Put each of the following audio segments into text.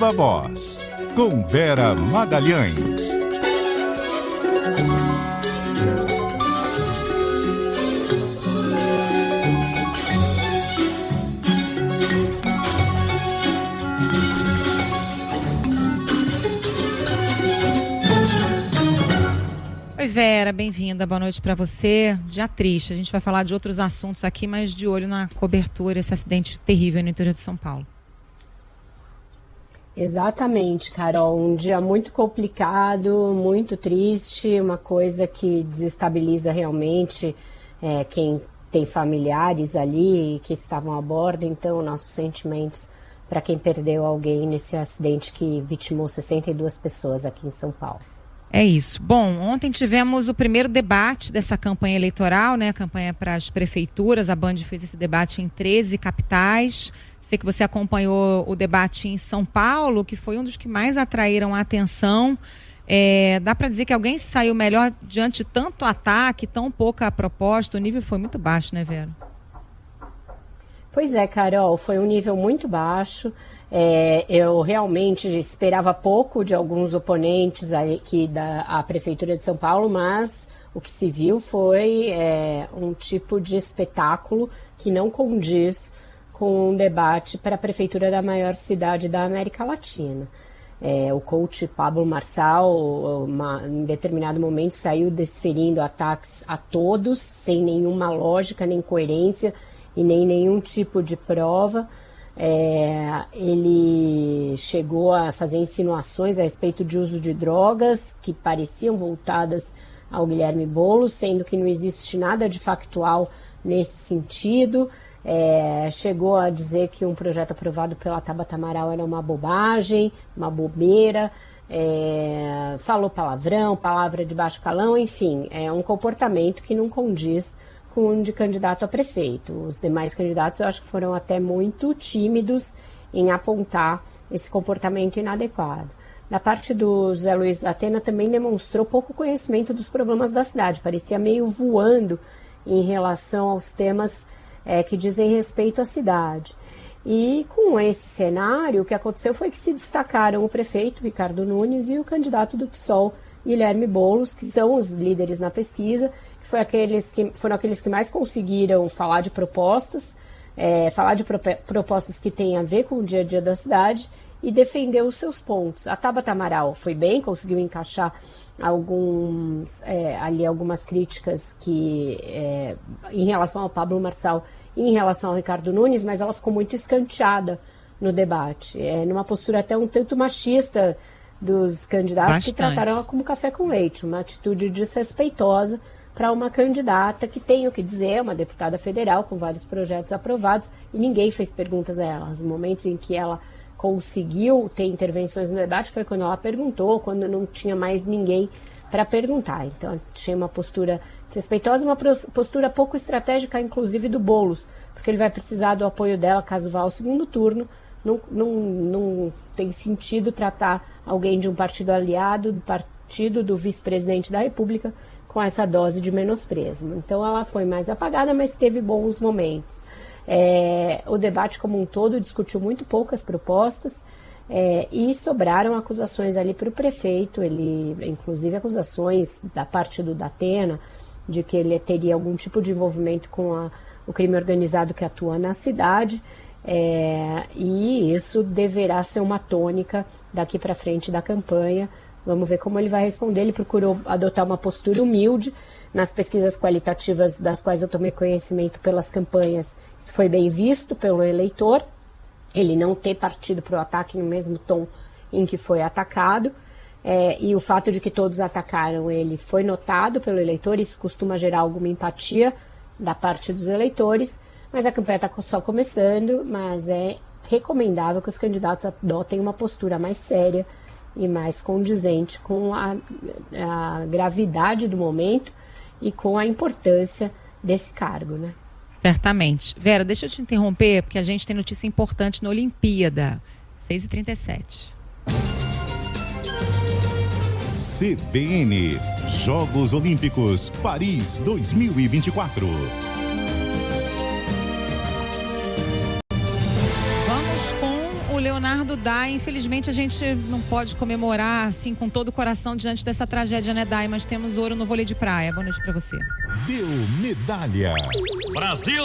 Viva Voz, com Vera Magalhães. Oi, Vera, bem-vinda, boa noite para você. Dia triste, a gente vai falar de outros assuntos aqui, mas de olho na cobertura, esse acidente terrível no interior de São Paulo. Exatamente, Carol, um dia muito complicado, muito triste, uma coisa que desestabiliza realmente quem tem familiares ali que estavam a bordo, então nossos sentimentos para quem perdeu alguém nesse acidente que vitimou 62 pessoas aqui em São Paulo. É isso. Bom, ontem tivemos o primeiro debate dessa campanha eleitoral, né? A campanha para as prefeituras. A Band fez esse debate em 13 capitais. Sei que você acompanhou o debate em São Paulo, que foi um dos que mais atraíram a atenção. Dá para dizer que alguém se saiu melhor diante de tanto ataque, tão pouca proposta? O nível foi muito baixo, né, Vera? Pois é, Carol, foi um nível muito baixo. Eu realmente esperava pouco de alguns oponentes aqui da Prefeitura de São Paulo, mas o que se viu foi um tipo de espetáculo que não condiz com um debate para a Prefeitura da maior cidade da América Latina. O coach Pablo Marçal, em determinado momento, saiu desferindo ataques a todos, sem nenhuma lógica, nem coerência e nem nenhum tipo de prova. Ele chegou a fazer insinuações a respeito de uso de drogas que pareciam voltadas ao Guilherme Boulos, sendo que não existe nada de factual nesse sentido. Chegou a dizer que um projeto aprovado pela Tabata Amaral era uma bobagem, uma bobeira, falou palavrão, palavra de baixo calão, enfim, é um comportamento que não condiz com um de candidato a prefeito. Os demais candidatos eu acho que foram até muito tímidos em apontar esse comportamento inadequado. Da parte do José Luiz da Atena também demonstrou pouco conhecimento dos problemas da cidade, parecia meio voando em relação aos temas que dizem respeito à cidade. E com esse cenário, o que aconteceu foi que se destacaram o prefeito, Ricardo Nunes, e o candidato do PSOL, Guilherme Boulos, que são os líderes na pesquisa, que foram aqueles que mais conseguiram falar de propostas, propostas que têm a ver com o dia a dia da cidade e defender os seus pontos. A Tabata Amaral foi bem, conseguiu encaixar algumas críticas em relação ao Pablo Marçal e em relação ao Ricardo Nunes, mas ela ficou muito escanteada no debate, numa postura até um tanto machista dos candidatos. Bastante. Que trataram ela como café com leite, uma atitude desrespeitosa para uma candidata que tem o que dizer, uma deputada federal com vários projetos aprovados, e ninguém fez perguntas a ela. Os momentos em que ela conseguiu ter intervenções no debate foi quando ela perguntou, quando não tinha mais ninguém para perguntar. Então, tinha uma postura desrespeitosa, uma postura pouco estratégica, inclusive do Boulos, porque ele vai precisar do apoio dela caso vá ao segundo turno. Não tem sentido tratar alguém de um partido aliado, do partido do vice-presidente da República, com essa dose de menosprezo. Então ela foi mais apagada, mas teve bons momentos. O debate como um todo discutiu muito poucas propostas e sobraram acusações ali para o prefeito, inclusive acusações da parte do Datena, de que ele teria algum tipo de envolvimento com o crime organizado que atua na cidade. E isso deverá ser uma tônica daqui para frente da campanha. Vamos ver como ele vai responder. Ele procurou adotar uma postura humilde nas pesquisas qualitativas das quais eu tomei conhecimento pelas campanhas. Isso foi bem visto pelo eleitor, ele não ter partido para o ataque no mesmo tom em que foi atacado, e o fato de que todos atacaram ele foi notado pelo eleitor. Isso costuma gerar alguma empatia da parte dos eleitores. Mas a campanha está só começando, mas é recomendável que os candidatos adotem uma postura mais séria e mais condizente com a gravidade do momento e com a importância desse cargo, né? Certamente. Vera, deixa eu te interromper, porque a gente tem notícia importante na Olimpíada, 6h37. CBN, Jogos Olímpicos, Paris 2024. Leonardo Dai. Infelizmente a gente não pode comemorar assim com todo o coração diante dessa tragédia, né, Dai? Mas temos ouro no vôlei de praia. Boa noite pra você. Deu medalha. Brasil!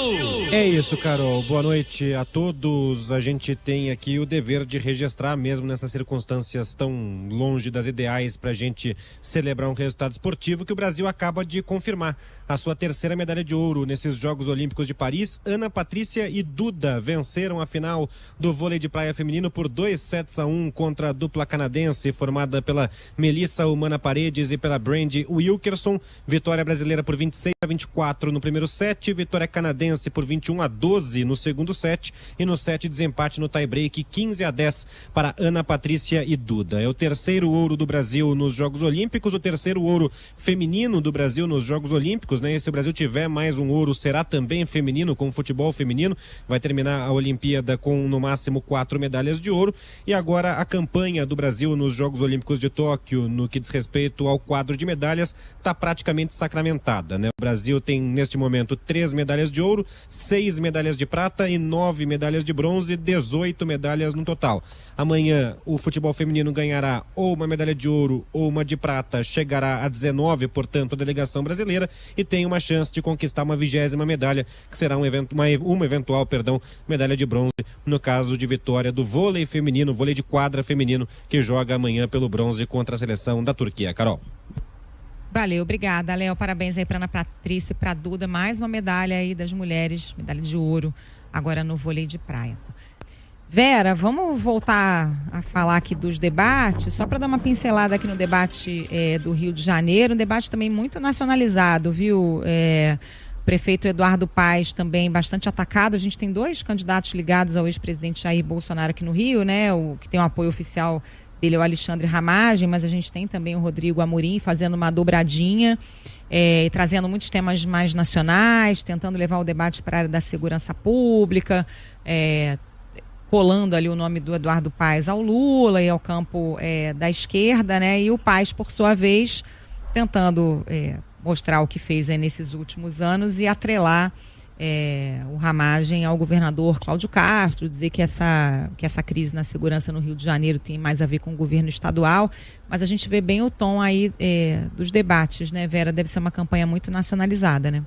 É isso, Carol. Boa noite a todos. A gente tem aqui o dever de registrar, mesmo nessas circunstâncias tão longe das ideais, pra gente celebrar um resultado esportivo, que o Brasil acaba de confirmar a sua terceira medalha de ouro nesses Jogos Olímpicos de Paris. Ana Patrícia e Duda venceram a final do vôlei de praia feminino por 2-1 contra a dupla canadense formada pela Melissa Humana Paredes e pela Brandy Wilkerson. Vitória brasileira por 26-24 no primeiro set, vitória canadense por 21-12 no segundo set e no set desempate no tie-break 15-10 para Ana Patrícia e Duda. É o terceiro ouro do Brasil nos Jogos Olímpicos, o terceiro ouro feminino do Brasil nos Jogos Olímpicos, né? E se o Brasil tiver mais um ouro, será também feminino, com futebol feminino. Vai terminar a Olimpíada com no máximo 4 medalhas de ouro. E agora a campanha do Brasil nos Jogos Olímpicos de Tóquio, no que diz respeito ao quadro de medalhas, está praticamente sacramentada, né? O Brasil tem neste momento 3 medalhas de ouro, 6 medalhas de prata e 9 medalhas de bronze, 18 medalhas no total. Amanhã o futebol feminino ganhará ou uma medalha de ouro ou uma de prata, chegará a 19, portanto, a delegação brasileira, e tem uma chance de conquistar uma 20ª medalha, que será uma eventual medalha de bronze, no caso de vitória do vôlei feminino, vôlei de quadra feminino, que joga amanhã pelo bronze contra a seleção da Turquia. Carol. Valeu, obrigada, Léo. Parabéns aí para Ana Patrícia e para Duda. Mais uma medalha aí das mulheres, medalha de ouro, agora no vôlei de praia. Vera, vamos voltar a falar aqui dos debates, só para dar uma pincelada aqui no debate do Rio de Janeiro, um debate também muito nacionalizado, viu? O prefeito Eduardo Paes também bastante atacado. A gente tem 2 candidatos ligados ao ex-presidente Jair Bolsonaro aqui no Rio, né? O que tem o apoio oficial dele é o Alexandre Ramagem, mas a gente tem também o Rodrigo Amorim fazendo uma dobradinha, e trazendo muitos temas mais nacionais, tentando levar o debate para a área da segurança pública, colando ali o nome do Eduardo Paes ao Lula e ao campo da esquerda, né? E o Paes, por sua vez, tentando mostrar o que fez aí nesses últimos anos e atrelar o Ramagem ao governador Cláudio Castro, dizer que essa crise na segurança no Rio de Janeiro tem mais a ver com o governo estadual, mas a gente vê bem o tom aí dos debates, né, Vera? Deve ser uma campanha muito nacionalizada, né?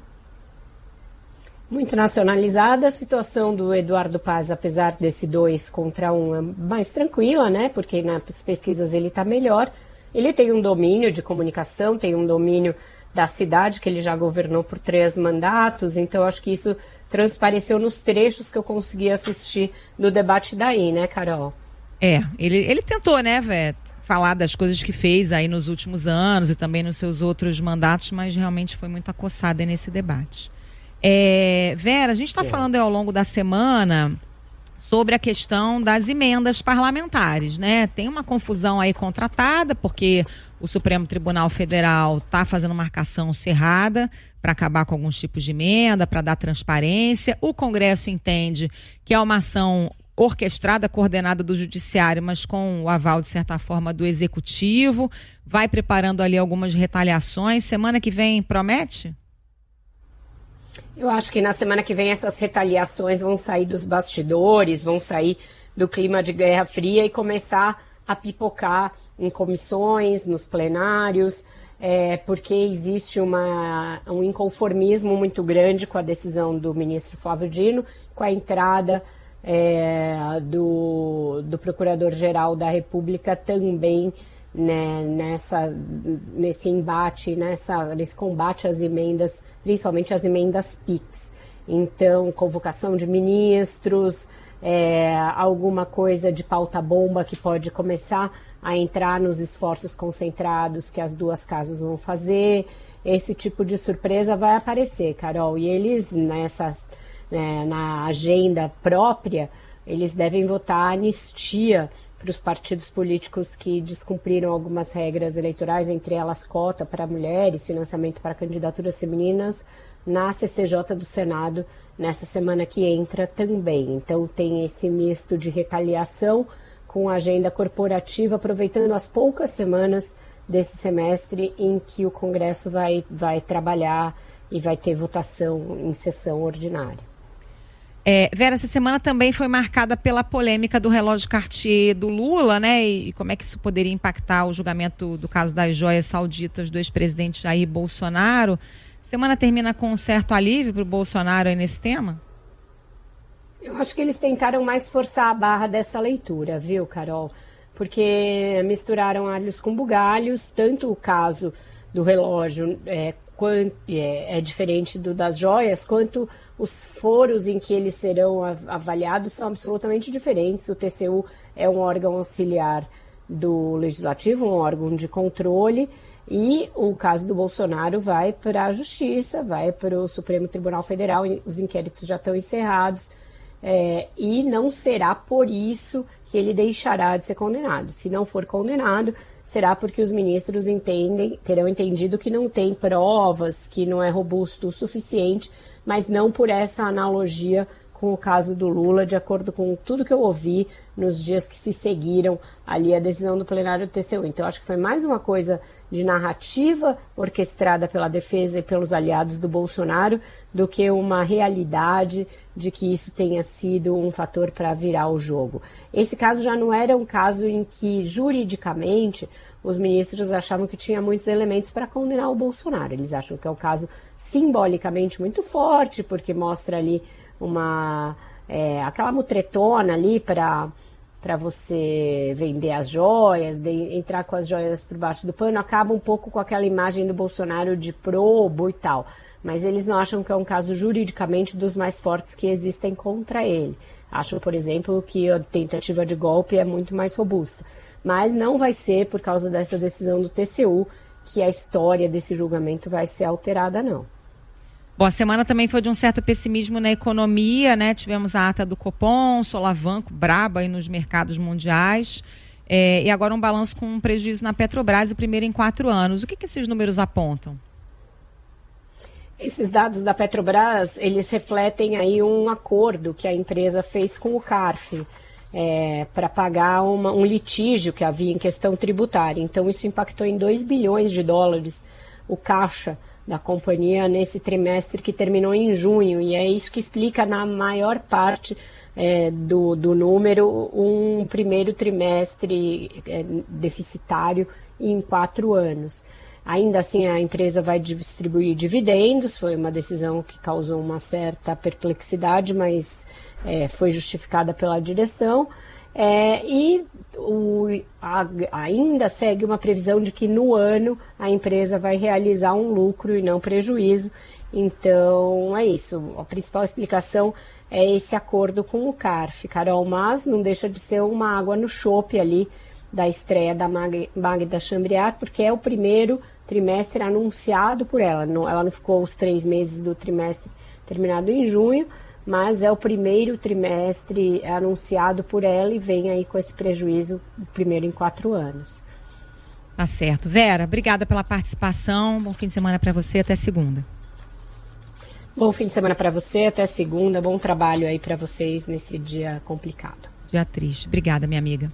Muito nacionalizada. A situação do Eduardo Paes, apesar desse 2-1, é mais tranquila, né? Porque nas pesquisas ele está melhor. Ele tem um domínio de comunicação, tem um domínio da cidade, que ele já governou por 3 mandatos, então acho que isso transpareceu nos trechos que eu consegui assistir do debate daí, né, Carol? Ele tentou, né, Vé, falar das coisas que fez aí nos últimos anos e também nos seus outros mandatos, mas realmente foi muito acossada nesse debate. Vera, a gente está falando ao longo da semana sobre a questão das emendas parlamentares, né? Tem uma confusão aí contratada, porque o Supremo Tribunal Federal está fazendo marcação cerrada para acabar com alguns tipos de emenda, para dar transparência. O Congresso entende que é uma ação orquestrada, coordenada do Judiciário, mas com o aval, de certa forma, do Executivo. Vai preparando ali algumas retaliações. Semana que vem promete? Eu acho que na semana que vem essas retaliações vão sair dos bastidores, vão sair do clima de Guerra Fria e começar a pipocar em comissões, nos plenários, porque existe um inconformismo muito grande com a decisão do ministro Flávio Dino, com a entrada do Procurador-Geral da República também, né, nesse embate, nesse combate às emendas, principalmente às emendas PIX. Então, convocação de ministros, alguma coisa de pauta-bomba que pode começar a entrar nos esforços concentrados que as 2 casas vão fazer. Esse tipo de surpresa vai aparecer, Carol. E eles, na agenda própria, eles devem votar anistia para os partidos políticos que descumpriram algumas regras eleitorais, entre elas cota para mulheres, financiamento para candidaturas femininas, na CCJ do Senado, nessa semana que entra também. Então tem esse misto de retaliação com a agenda corporativa, aproveitando as poucas semanas desse semestre em que o Congresso vai trabalhar e vai ter votação em sessão ordinária. Vera, essa semana também foi marcada pela polêmica do relógio Cartier do Lula, né? E como é que isso poderia impactar o julgamento do caso das joias sauditas do ex-presidente Jair Bolsonaro. Semana termina com um certo alívio para o Bolsonaro aí nesse tema? Eu acho que eles tentaram mais forçar a barra dessa leitura, viu, Carol? Porque misturaram alhos com bugalhos, tanto o caso do relógio é diferente das joias, quanto os foros em que eles serão avaliados são absolutamente diferentes. O TCU é um órgão auxiliar do Legislativo, um órgão de controle, e o caso do Bolsonaro vai para a Justiça, vai para o Supremo Tribunal Federal, os inquéritos já estão encerrados, e não será por isso que ele deixará de ser condenado. Se não for condenado, será porque os ministros terão entendido que não tem provas, que não é robusto o suficiente, mas não por essa analogia com o caso do Lula, de acordo com tudo que eu ouvi nos dias que se seguiram ali a decisão do plenário do TCU. Então, acho que foi mais uma coisa de narrativa orquestrada pela defesa e pelos aliados do Bolsonaro do que uma realidade de que isso tenha sido um fator para virar o jogo. Esse caso já não era um caso em que, juridicamente, os ministros achavam que tinha muitos elementos para condenar o Bolsonaro. Eles acham que é um caso simbolicamente muito forte, porque mostra ali aquela mutretona ali para você vender as joias, entrar com as joias por baixo do pano, acaba um pouco com aquela imagem do Bolsonaro de probo e tal. Mas eles não acham que é um caso juridicamente dos mais fortes que existem contra ele. Acham, por exemplo, que a tentativa de golpe é muito mais robusta. Mas não vai ser por causa dessa decisão do TCU que a história desse julgamento vai ser alterada, não. Bom, a semana também foi de um certo pessimismo na economia, né? Tivemos a ata do Copom, solavanco braba aí nos mercados mundiais, e agora um balanço com um prejuízo na Petrobras, o primeiro em 4 anos. O que esses números apontam? Esses dados da Petrobras, eles refletem aí um acordo que a empresa fez com o CARF para pagar um litígio que havia em questão tributária. Então, isso impactou em 2 bilhões de dólares o caixa da companhia nesse trimestre que terminou em junho, e é isso que explica na maior parte do número um primeiro trimestre deficitário em 4 anos. Ainda assim, a empresa vai distribuir dividendos, foi uma decisão que causou uma certa perplexidade, mas foi justificada pela direção. Ainda segue uma previsão de que no ano a empresa vai realizar um lucro e não prejuízo. Então é isso, a principal explicação é esse acordo com o CARF, Carol, mas não deixa de ser uma água no chope ali da estreia da Magda Chambriard, porque é o primeiro trimestre anunciado por ela. Ela não ficou os 3 meses do trimestre terminado em junho, mas é o primeiro trimestre anunciado por ela e vem aí com esse prejuízo, o primeiro em 4 anos. Tá certo. Vera, obrigada pela participação. Bom fim de semana para você. Até segunda. Bom fim de semana para você. Até segunda. Bom trabalho aí para vocês nesse dia complicado. Dia triste. Obrigada, minha amiga.